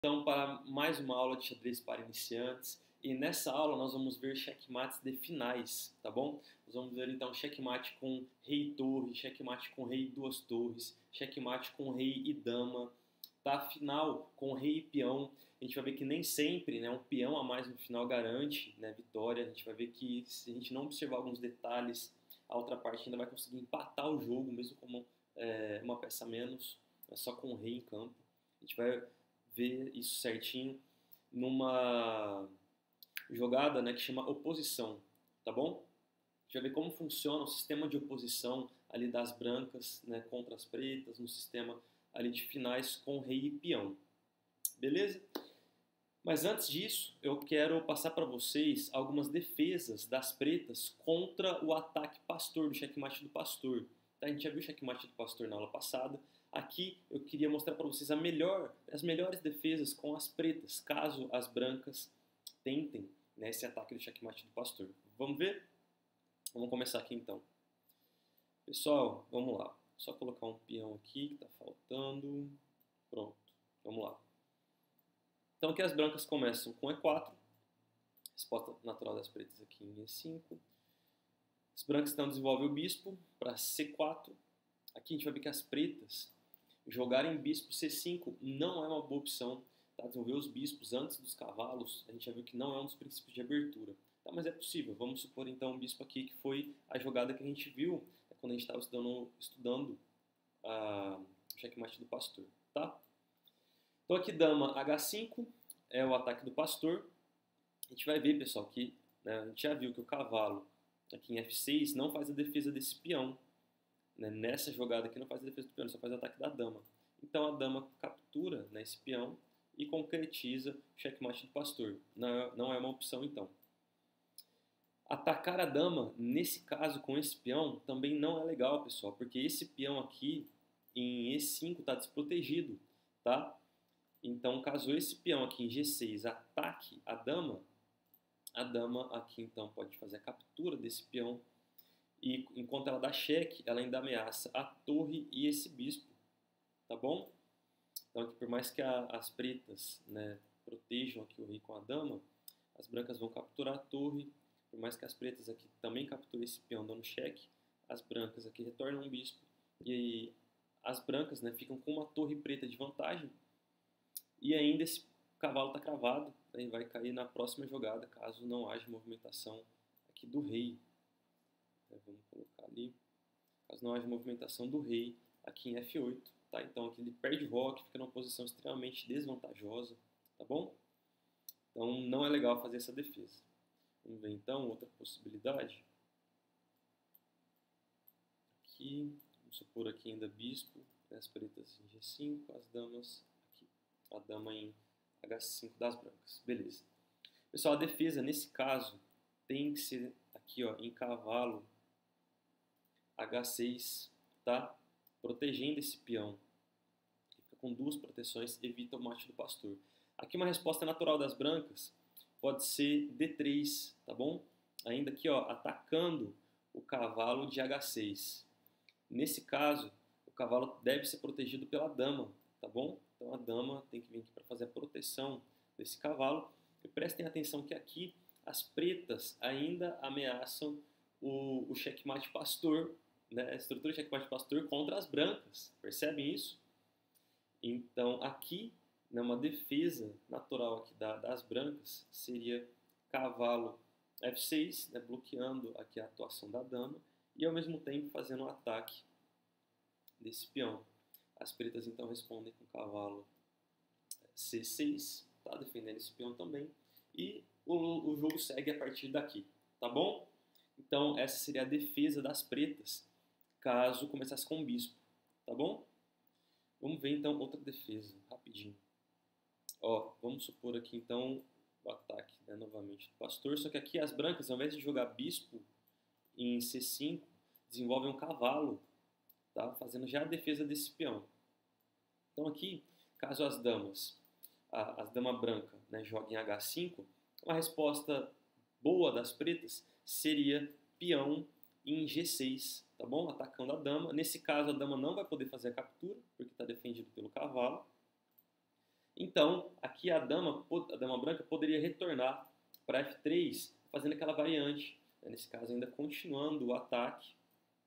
Então, para mais uma aula de xadrez para iniciantes, e nessa aula nós vamos ver checkmates de finais, tá bom? Nós vamos ver então checkmate com rei e torre, checkmate com rei e duas torres, checkmate com rei e dama, tá? Final com rei e peão. A gente vai ver que nem sempre, né, um peão a mais no final garante, né, vitória. A gente vai ver que se a gente não observar alguns detalhes, a outra parte ainda vai conseguir empatar o jogo, mesmo com uma peça a menos, só com o rei em campo. A gente vai ver isso certinho numa jogada, né, que chama oposição, tá bom? A gente vai ver como funciona o sistema de oposição ali das brancas, né, contra as pretas, no sistema ali de finais com rei e peão, beleza? Mas antes disso, eu quero passar para vocês algumas defesas das pretas contra o ataque pastor, do checkmate do pastor. Tá? A gente já viu o checkmate do pastor na aula passada. Aqui eu queria mostrar para vocês as melhores defesas com as pretas, caso as brancas tentem, né, esse ataque do checkmate do pastor. Vamos ver? Vamos começar aqui então. Pessoal, vamos lá. Só colocar um peão aqui que está faltando. Pronto, vamos lá. Então aqui as brancas começam com E4, resposta natural das pretas aqui em E5. As brancas então desenvolvem o bispo para C4. Aqui a gente vai ver que as pretas jogarem bispo C5 não é uma boa opção. Tá? Desenvolver os bispos antes dos cavalos, a gente já viu que não é um dos princípios de abertura. Tá? Mas é possível. Vamos supor então um bispo aqui que foi a jogada que a gente viu quando a gente estava estudando o checkmate do pastor. Tá? Então aqui dama H5 é o ataque do pastor. A gente vai ver, pessoal, que né, a gente já viu que o cavalo aqui em F6 não faz a defesa desse peão. Né, nessa jogada aqui não faz a defesa do peão, só faz o ataque da dama. Então a dama captura, né, esse peão e concretiza o checkmate do pastor. Não é uma opção então. Atacar a dama, nesse caso com esse peão, também não é legal, pessoal, porque esse peão aqui em E5 está desprotegido, tá? Então, caso esse peão aqui em G6 ataque a dama aqui então pode fazer a captura desse peão e enquanto ela dá cheque, ela ainda ameaça a torre e esse bispo, tá bom? Então, aqui, por mais que as pretas, né, protejam aqui o rei com a dama, as brancas vão capturar a torre. Por mais que as pretas aqui também capturem esse peão dando cheque, as brancas aqui retornam um bispo e as brancas, né, ficam com uma torre preta de vantagem. E ainda esse cavalo está cravado, né, e vai cair na próxima jogada, caso não haja movimentação aqui do rei. Vamos colocar ali. Caso não haja movimentação do rei aqui em F8. Tá? Então aqui ele perde roque, fica numa posição extremamente desvantajosa. Tá bom? Então não é legal fazer essa defesa. Vamos ver então outra possibilidade. Aqui, vamos supor aqui ainda bispo, né, as pretas em G5, as damas aqui. A dama em H5 das brancas. Beleza. Pessoal, a defesa nesse caso tem que ser aqui, ó, em cavalo H6, tá? Protegendo esse peão. Fica com duas proteções, evita o mate do pastor. Aqui uma resposta natural das brancas pode ser D3, tá bom? Ainda aqui, ó, atacando o cavalo de H6. Nesse caso, o cavalo deve ser protegido pela dama, tá bom? Então a dama tem que vir aqui para fazer a proteção desse cavalo. E prestem atenção que aqui as pretas ainda ameaçam o checkmate pastor, né? A estrutura de checkmate pastor contra as brancas. Percebem isso? Então aqui, né, uma defesa natural aqui das brancas seria cavalo F6, né, bloqueando aqui a atuação da dama e ao mesmo tempo fazendo um ataque desse peão. As pretas então respondem com cavalo C6, tá, defendendo esse peão também, e o jogo segue a partir daqui, tá bom? Então essa seria a defesa das pretas, caso começasse com o bispo, tá bom? Vamos ver então outra defesa, rapidinho. Ó, vamos supor aqui então o ataque, né, novamente do pastor, só que aqui as brancas, ao invés de jogar bispo em C5, desenvolvem um cavalo, tá, fazendo já a defesa desse peão. Então aqui, caso as damas, a dama branca, né, joguem H5, uma resposta boa das pretas seria peão em G6, tá bom? Atacando a dama. Nesse caso, a dama não vai poder fazer a captura, porque está defendido pelo cavalo. Então, aqui a dama branca poderia retornar para F3, fazendo aquela variante, né? Nesse caso ainda continuando o ataque,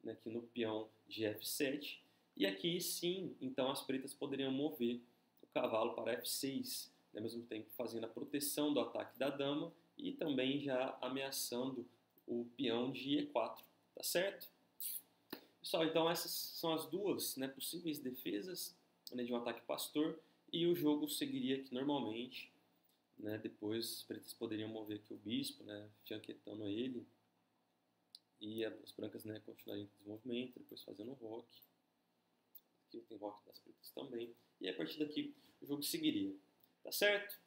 né, aqui no peão de F7, e aqui sim, então as pretas poderiam mover o cavalo para F6, né, ao mesmo tempo fazendo a proteção do ataque da dama e também já ameaçando o peão de E4, tá certo? Pessoal, então essas são as duas, né, possíveis defesas, né, de um ataque pastor, e o jogo seguiria aqui normalmente, né, depois as pretas poderiam mover aqui o bispo, né, fianquetando ele, e as brancas, né, continuariam com o movimento, depois fazendo o roque. Aqui tem roque das pretas também. E a partir daqui o jogo seguiria. Tá certo?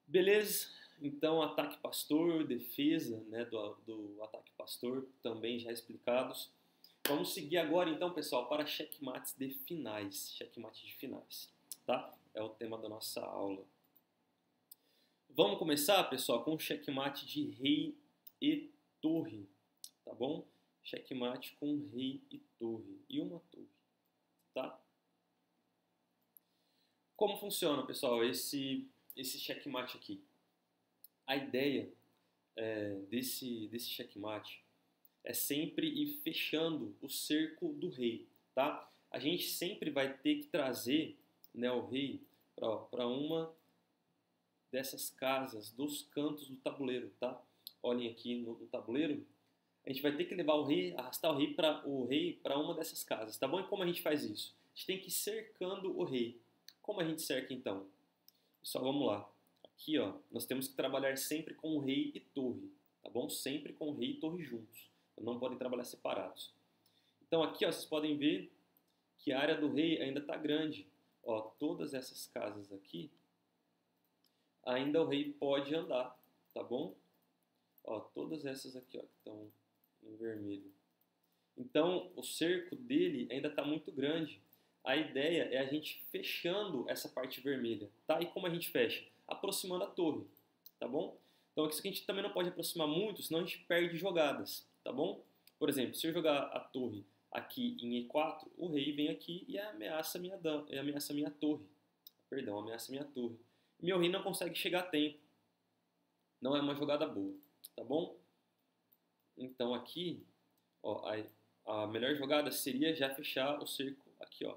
Beleza? Então, ataque pastor, defesa, né, do ataque pastor, também já explicados. Vamos seguir agora, então, pessoal, para checkmates de finais. Checkmate de finais. Tá? É o tema da nossa aula. Vamos começar, pessoal, com o checkmate de rei e torre. Tá bom? Checkmate com rei e torre. E uma torre. Tá? Como funciona, pessoal, esse checkmate aqui? A ideia desse checkmate é sempre ir fechando o cerco do rei, tá? A gente sempre vai ter que trazer, né, o rei para uma dessas casas dos cantos do tabuleiro, tá? Olhem aqui no tabuleiro. A gente vai ter que levar o rei, arrastar o rei para uma dessas casas, tá bom? E como a gente faz isso? A gente tem que ir cercando o rei. Como a gente cerca então? Pessoal, vamos lá. Aqui, ó, nós temos que trabalhar sempre com rei e torre, tá bom? Sempre com rei e torre juntos. Não podem trabalhar separados. Então aqui, ó, vocês podem ver que a área do rei ainda está grande. Ó, todas essas casas aqui, ainda o rei pode andar, tá bom? Ó, todas essas aqui, ó, que estão em vermelho. Então, o cerco dele ainda está muito grande. A ideia é a gente fechando essa parte vermelha, tá? E como a gente fecha? Aproximando a torre, tá bom? Então, isso aqui a gente também não pode aproximar muito, senão a gente perde jogadas, tá bom? Por exemplo, se eu jogar a torre aqui em E4, o rei vem aqui e ameaça minha torre. Perdão, ameaça minha torre. Meu rei não consegue chegar a tempo. Não é uma jogada boa, tá bom? Então aqui, ó, a melhor jogada seria já fechar o cerco aqui, ó,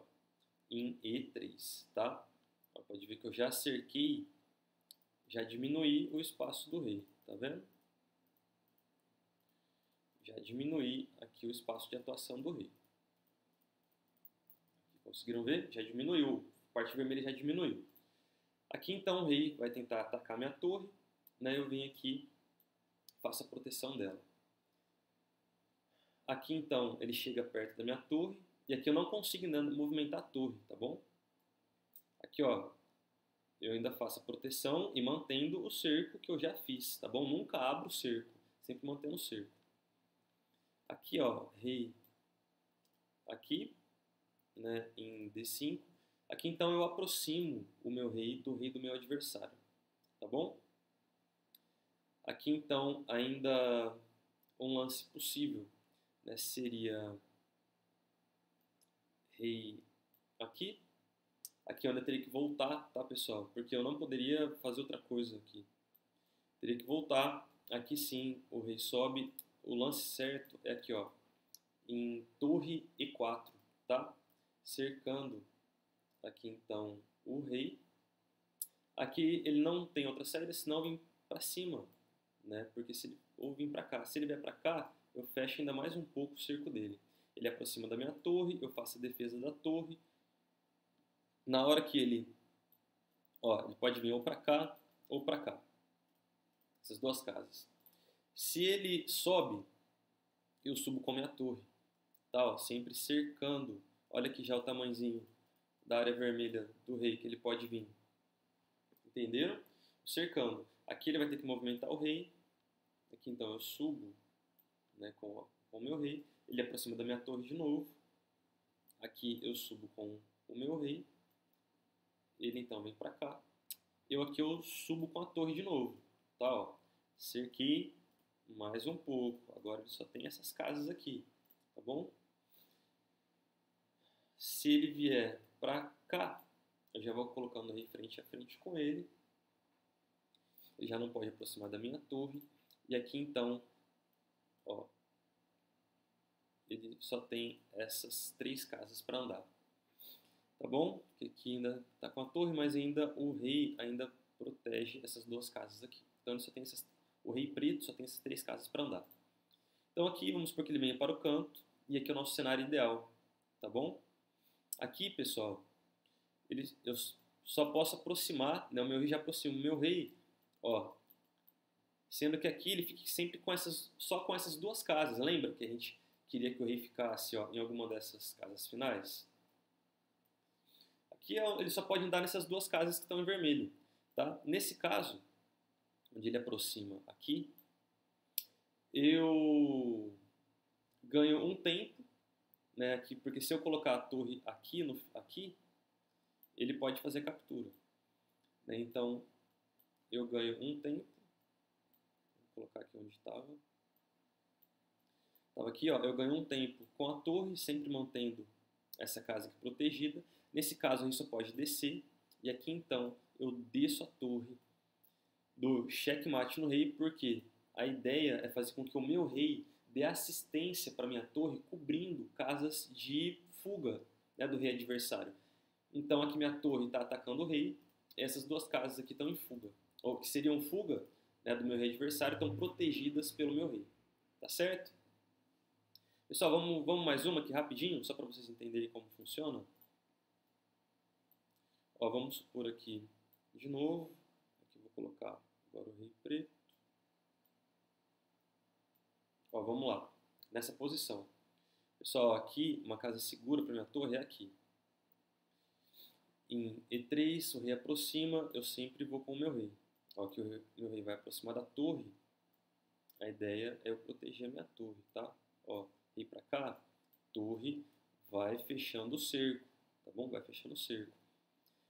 em E3, tá? Ó, pode ver que eu já cerquei, já diminuí o espaço do rei, tá vendo? Já diminuí aqui o espaço de atuação do rei. Conseguiram ver? Já diminuiu. A parte vermelha já diminuiu. Aqui então o rei vai tentar atacar minha torre, né? Eu venho aqui, faço a proteção dela. Aqui então ele chega perto da minha torre, e aqui eu não consigo ainda movimentar a torre, tá bom? Aqui, ó, eu ainda faço a proteção e mantendo o cerco que eu já fiz, tá bom? Nunca abro o cerco, sempre mantendo o cerco. Aqui, ó, rei aqui, né, em D5. Aqui então eu aproximo o meu rei do meu adversário, tá bom? Aqui então ainda um lance possível, né, seria rei aqui. Aqui eu ainda teria que voltar, tá, pessoal? Porque eu não poderia fazer outra coisa aqui. Teria que voltar. Aqui sim, o rei sobe. O lance certo é aqui, ó, em torre E4, tá? Cercando aqui então o rei. Aqui ele não tem outra saída senão vir para cima, né? Porque se ele ou vir para cá, se ele vier para cá, eu fecho ainda mais um pouco o cerco dele. Ele aproxima da minha torre, eu faço a defesa da torre. Na hora que ele, ó, ele pode vir ou para cá ou para cá. Essas duas casas. Se ele sobe, eu subo com a minha torre, tá? Ó, sempre cercando. Olha aqui já o tamanhozinho da área vermelha do rei que ele pode vir. Entenderam? Cercando. Aqui ele vai ter que movimentar o rei. Aqui então eu subo, né, com o meu rei. Ele aproxima da minha torre de novo. Aqui eu subo com o meu rei. Ele então vem para cá. Aqui eu subo com a torre de novo. Tá, ó. Cerquei mais um pouco. Agora ele só tem essas casas aqui. Tá bom? Se ele vier para cá, Eu já vou colocando o rei frente a frente com ele. Ele já não pode aproximar da minha torre. E aqui então, ó, ele só tem essas 3 casas para andar. Tá bom? Porque aqui ainda está com a torre, mas ainda o rei ainda protege essas 2 casas aqui. Então ele só tem o rei preto só tem essas 3 casas para andar. Então aqui vamos supor que ele venha para o canto. E aqui é o nosso cenário ideal. Tá bom? Aqui, pessoal, eu só posso aproximar, né, o meu rei já aproxima o meu rei, ó, sendo que aqui ele fica sempre só com essas 2 casas. Lembra que a gente queria que o rei ficasse, ó, em alguma dessas casas finais? Aqui ele só pode andar nessas 2 casas que estão em vermelho. Tá? Nesse caso, onde ele aproxima aqui, eu ganho um tempo, né, aqui, porque se eu colocar a torre aqui, ele pode fazer captura. Né? Então, eu ganho um tempo. Vou colocar aqui onde estava. Estava aqui, ó, eu ganho um tempo com a torre, sempre mantendo essa casa aqui protegida. Nesse caso, a gente só pode descer. E aqui, então, eu desço a torre do checkmate no rei, porque a ideia é fazer com que o meu rei dê assistência para minha torre, cobrindo casas de fuga, né, do rei adversário. Então, aqui minha torre está atacando o rei, essas 2 casas aqui estão em fuga, ou que seriam fuga, né, do meu rei adversário, estão protegidas pelo meu rei. Tá certo? Pessoal, vamos mais uma aqui rapidinho, só para vocês entenderem como funciona. Ó, vamos supor aqui de novo, aqui vou colocar agora o rei preto. Ó, vamos lá, nessa posição. Pessoal, aqui uma casa segura para minha torre é aqui. Em E3, o rei aproxima, eu sempre vou com o meu rei. Ó, aqui o meu rei vai aproximar da torre. A ideia é eu proteger a minha torre, tá? Ó, rei para cá, torre vai fechando o cerco, tá bom? Vai fechando o cerco.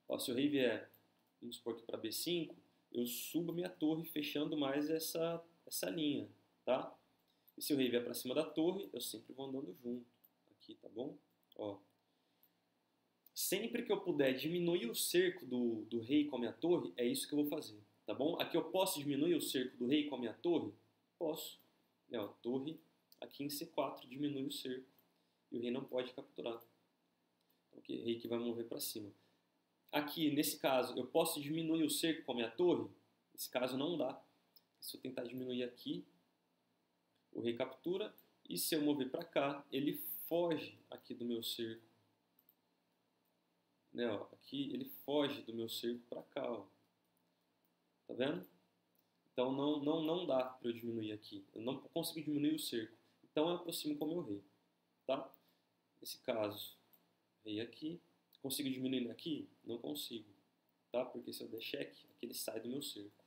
Ó, se o rei vier, vamos supor aqui para B5, eu subo a minha torre fechando mais essa linha, tá? E se o rei vier para cima da torre, eu sempre vou andando junto aqui, tá bom? Ó. Sempre que eu puder diminuir o cerco do rei com a minha torre, é isso que eu vou fazer, tá bom? Aqui eu posso diminuir o cerco do rei com a minha torre? Posso. É, ó, torre aqui em C4 diminui o cerco. E o rei não pode capturar. Então, o rei que vai mover para cima. Aqui, nesse caso, eu posso diminuir o cerco com a minha torre? Nesse caso não dá. Se eu tentar diminuir aqui, o rei captura. E se eu mover para cá, ele foge aqui do meu cerco. Né, ó, aqui ele foge do meu cerco para cá, ó. Tá vendo? Então não dá para eu diminuir aqui. Eu não consigo diminuir o cerco. Então eu aproximo com o meu rei, tá? Nesse caso, rei aqui. Consigo diminuir aqui? Não consigo, tá? Porque se eu der cheque, aqui ele sai do meu cerco,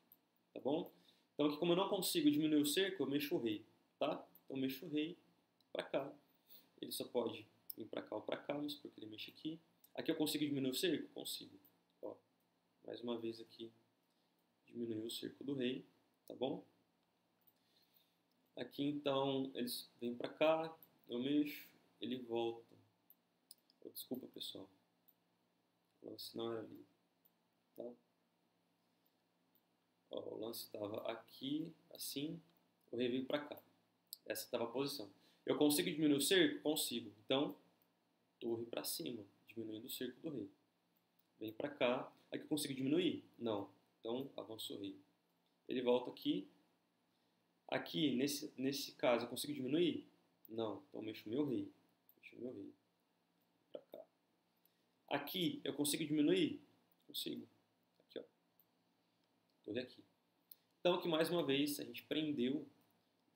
tá bom? Então aqui como eu não consigo diminuir o cerco, eu mexo o rei, tá? Então eu mexo o rei para cá. Ele só pode vir para cá ou para cá, mas porque ele mexe aqui. Aqui eu consigo diminuir o cerco? Consigo. Ó, mais uma vez aqui, diminuir o cerco do rei, tá bom? Aqui então, eles vêm pra cá, eu mexo, ele volta. Oh, desculpa, pessoal. O lance não era ali, tá? Ó, o lance estava aqui, assim, o rei veio pra cá. Essa estava a posição. Eu consigo diminuir o cerco? Consigo. Então, torre pra cima, diminuindo o cerco do rei. Vem pra cá. Aqui eu consigo diminuir? Não. Então, avanço o rei. Ele volta aqui. Aqui, nesse caso, eu consigo diminuir? Não. Então, mexo o meu rei. Mexo o meu rei. Pra cá. Aqui, eu consigo diminuir? Consigo. Aqui, ó. Torre aqui. Então, aqui, mais uma vez, a gente prendeu,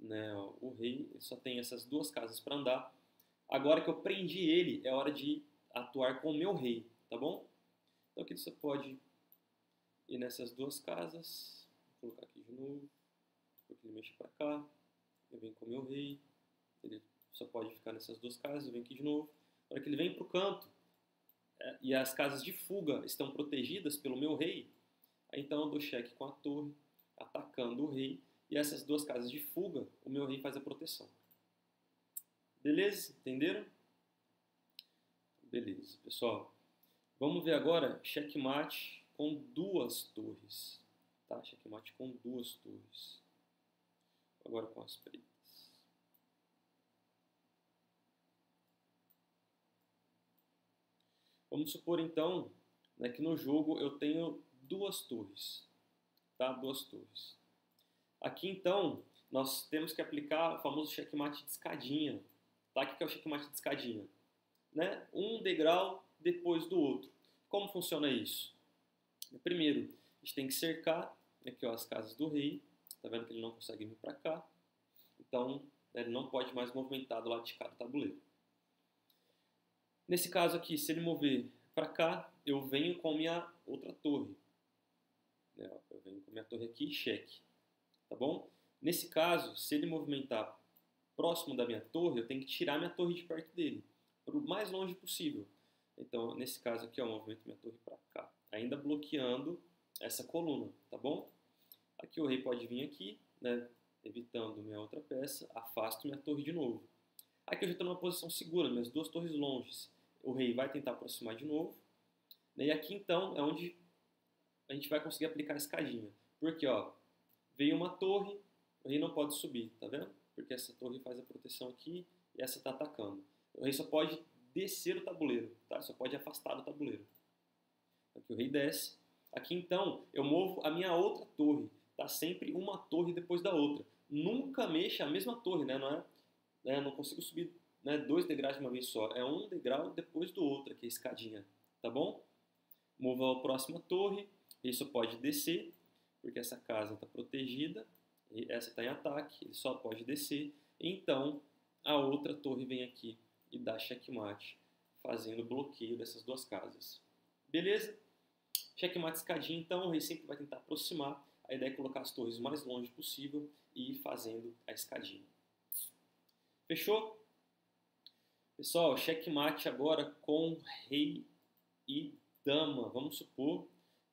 né, o rei. Ele só tem essas 2 casas para andar. Agora que eu prendi ele, é hora de atuar com o meu rei. Tá bom? Então, aqui você pode ir nessas 2 casas. Vou colocar aqui de novo. Porque ele mexe para cá. Eu venho com o meu rei. Ele só pode ficar nessas 2 casas. Eu venho aqui de novo. Na hora que ele vem para o canto e as casas de fuga estão protegidas pelo meu rei, aí então eu dou cheque com a torre, atacando o rei. E essas 2 casas de fuga, o meu rei faz a proteção. Beleza? Entenderam? Beleza, pessoal. Vamos ver agora checkmate com duas torres. Tá? Checkmate com duas torres. Agora com as pretas. Vamos supor então, né, que no jogo eu tenho duas torres. Tá? Duas torres. Aqui então, nós temos que aplicar o famoso checkmate de escadinha. Tá? O que é o checkmate de escadinha? Né? Um degrau depois do outro. Como funciona isso? Primeiro, a gente tem que cercar aqui, ó, as casas do rei. Tá vendo que ele não consegue vir para cá? Então, ele não pode mais movimentar do lado de cá do tabuleiro. Nesse caso aqui, se ele mover para cá, eu venho com a minha outra torre. Eu venho com a minha torre aqui e cheque. Tá bom? Nesse caso, se ele movimentar próximo da minha torre, eu tenho que tirar minha torre de perto dele, para o mais longe possível. Então, nesse caso aqui, eu movimento minha torre para cá, ainda bloqueando essa coluna, tá bom? Aqui o rei pode vir aqui, né, evitando minha outra peça, afasto minha torre de novo. Aqui eu já estou numa posição segura, minhas duas torres longes. O rei vai tentar aproximar de novo. E aqui então é onde a gente vai conseguir aplicar a escadinha. Porque ó, veio uma torre, o rei não pode subir, tá vendo? Porque essa torre faz a proteção aqui e essa está atacando. O rei só pode descer o tabuleiro, tá? Só pode afastar do tabuleiro. Aqui o rei desce. Aqui então eu movo a minha outra torre. Tá sempre uma torre depois da outra. Nunca mexa a mesma torre, né? Não consigo subir, né, 2 degraus de uma vez só. É um degrau depois do outro, aqui a escadinha, tá bom? Mova a próxima torre. Ele só pode descer, porque essa casa está protegida. E essa está em ataque, ele só pode descer. Então, a outra torre vem aqui e dá checkmate, fazendo bloqueio dessas duas casas. Beleza? Checkmate escadinha, então, o rei sempre vai tentar aproximar. A ideia é colocar as torres o mais longe possível e ir fazendo a escadinha. Fechou? Pessoal, checkmate agora com rei e dama. Vamos supor,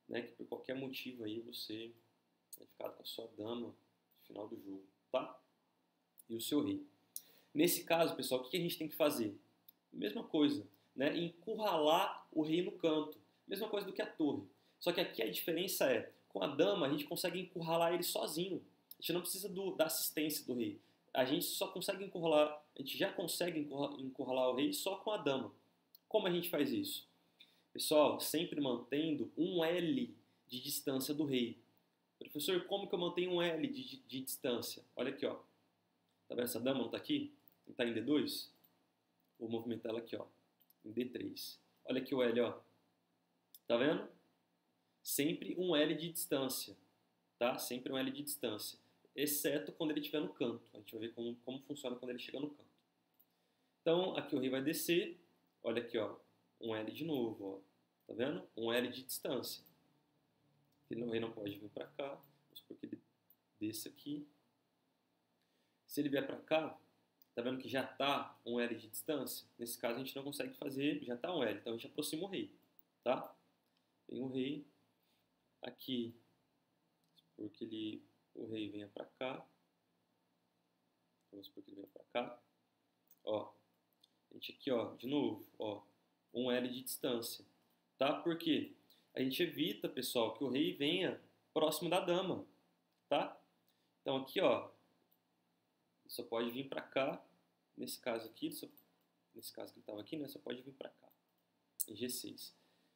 né, que por qualquer motivo aí você vai ficar com a sua dama no final do jogo, tá? E o seu rei. Nesse caso, pessoal, o que a gente tem que fazer? Mesma coisa, né? Encurralar o rei no canto. Mesma coisa do que a torre. Só que aqui a diferença é, com a dama a gente consegue encurralar ele sozinho. A gente não precisa da assistência do rei. A gente só consegue encurralar, a gente já consegue encurralar o rei só com a dama. Como a gente faz isso? Pessoal, sempre mantendo um L de distância do rei. Professor, como que eu mantenho um L de distância? Olha aqui, ó. Tá vendo essa dama não tá aqui? Não tá em D2? Vou movimentar ela aqui, ó, em D3. Olha aqui o L, ó. Tá vendo? Sempre um L de distância, tá? Sempre um L de distância. Exceto quando ele estiver no canto. A gente vai ver como funciona quando ele chega no canto. Então, aqui o rei vai descer. Olha aqui, ó. Um L de novo, ó. Tá vendo? Um L de distância. O rei não pode vir para cá. Vamos supor que ele desça aqui. Se ele vier para cá, tá vendo que já tá um L de distância? Nesse caso, a gente não consegue fazer, já tá um L. Então, a gente aproxima o rei, tá? Tem o rei. Aqui, porque o rei venha para cá. Vamos supor que ele venha para cá. Ó, a gente aqui, ó, de novo, ó, um L de distância, tá? Por quê? A gente evita, pessoal, que o rei venha próximo da dama, tá? Então aqui, ó, ele só pode vir para cá. Nesse caso aqui, nesse caso que ele estava aqui, né? Só pode vir para cá, em G6.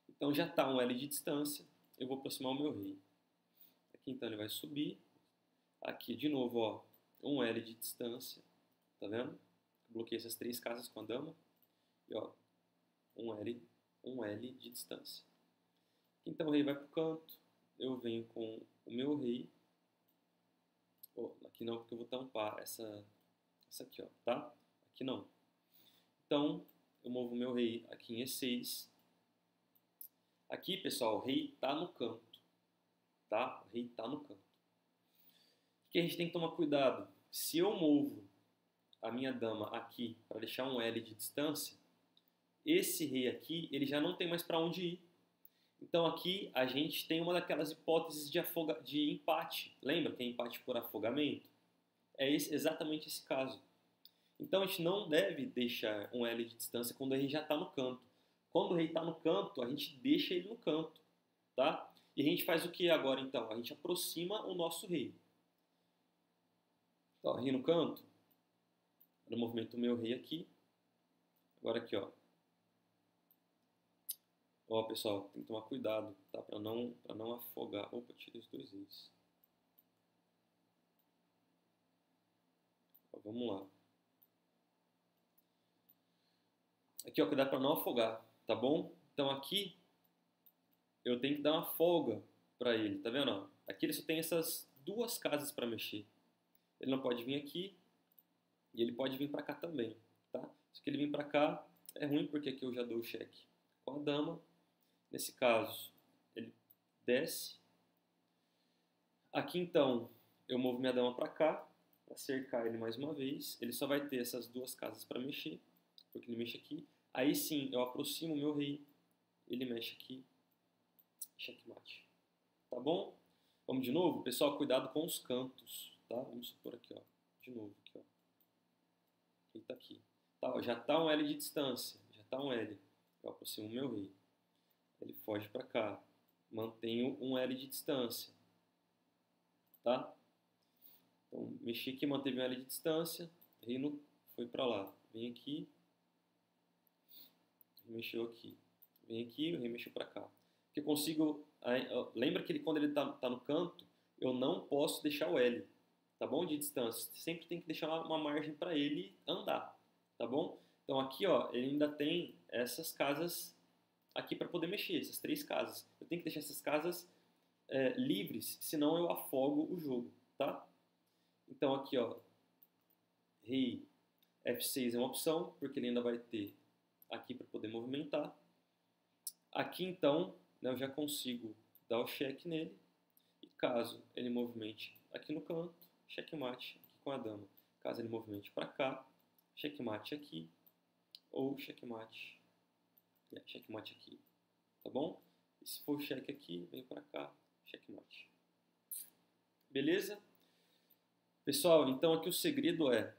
Então já tá um L de distância. Eu vou aproximar o meu rei. Aqui então ele vai subir. Aqui de novo, ó, um L de distância. Tá vendo? Bloqueei essas 3 casas com a dama. E ó, um L de distância. Então o rei vai pro canto. Eu venho com o meu rei. Oh, aqui não, porque eu vou tampar essa aqui, ó, tá? Aqui não. Então, eu movo o meu rei aqui em E6. Aqui, pessoal, o rei tá no canto, tá? O rei tá no canto. O que a gente tem que tomar cuidado? Se eu movo a minha dama aqui para deixar um L de distância, esse rei aqui, ele já não tem mais para onde ir. Então aqui a gente tem uma daquelas hipóteses de empate. Lembra que é empate por afogamento? É exatamente esse caso. Então a gente não deve deixar um L de distância quando a gente já está no canto. Quando o rei está no canto, a gente deixa ele no canto, tá? E a gente faz o que agora, então? A gente aproxima o nosso rei. Então, rei no canto. Eu movimento o meu rei aqui. Agora aqui, ó. Ó, pessoal, tem que tomar cuidado, tá? Para não afogar. Opa, tirei os dois reis. Ó, vamos lá. Aqui, ó, que dá para não afogar, tá bom? Então aqui eu tenho que dar uma folga para ele, tá vendo? Ó? Aqui ele só tem essas duas casas para mexer. Ele não pode vir aqui e ele pode vir para cá também, tá? Se ele vir para cá é ruim porque aqui eu já dou o cheque com a dama. Nesse caso ele desce. Aqui então eu movo minha dama para cá para cercar ele mais uma vez. Ele só vai ter essas duas casas para mexer, porque ele mexe aqui. Aí sim eu aproximo o meu rei, ele mexe aqui. Checkmate. Tá bom? Vamos de novo? Pessoal, cuidado com os cantos, tá? Vamos supor aqui, ó. De novo, aqui, ó. Ele tá aqui. Tá, ó, já tá um L de distância. Já tá um L. Eu aproximo o meu rei. Ele foge pra cá. Mantenho um L de distância. Tá? Então, mexi aqui, manteve um L de distância. Reino foi pra lá. Vem aqui. Mexeu aqui. Vem aqui, o rei mexeu pra cá. Que eu consigo. Lembra que quando ele tá no canto, eu não posso deixar o L, tá bom? De distância. Sempre tem que deixar uma margem para ele andar, tá bom? Então aqui, ó, ele ainda tem essas casas aqui para poder mexer, essas três casas. Eu tenho que deixar essas casas livres, senão eu afogo o jogo, tá? Então aqui, ó, rei F6 é uma opção, porque ele ainda vai ter aqui para poder movimentar. Aqui então, né, eu já consigo dar o cheque nele. E caso ele movimente aqui no canto, checkmate aqui com a dama. Caso ele movimente para cá, checkmate aqui. Ou checkmate, checkmate aqui. Tá bom? E se for cheque aqui, vem para cá, checkmate. Beleza? Pessoal, então aqui o segredo é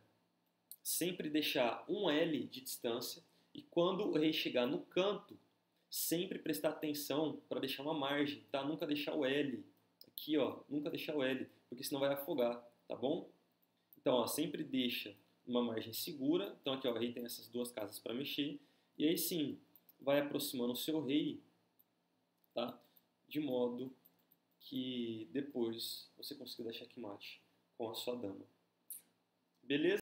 sempre deixar um L de distância. E quando o rei chegar no canto, sempre prestar atenção para deixar uma margem, tá? Nunca deixar o L aqui, ó, nunca deixar o L, porque senão vai afogar, tá bom? Então, ó, sempre deixa uma margem segura. Então aqui, ó, o rei tem essas duas casas para mexer. E aí sim, vai aproximando o seu rei, tá? De modo que depois você consiga dar checkmate com a sua dama. Beleza?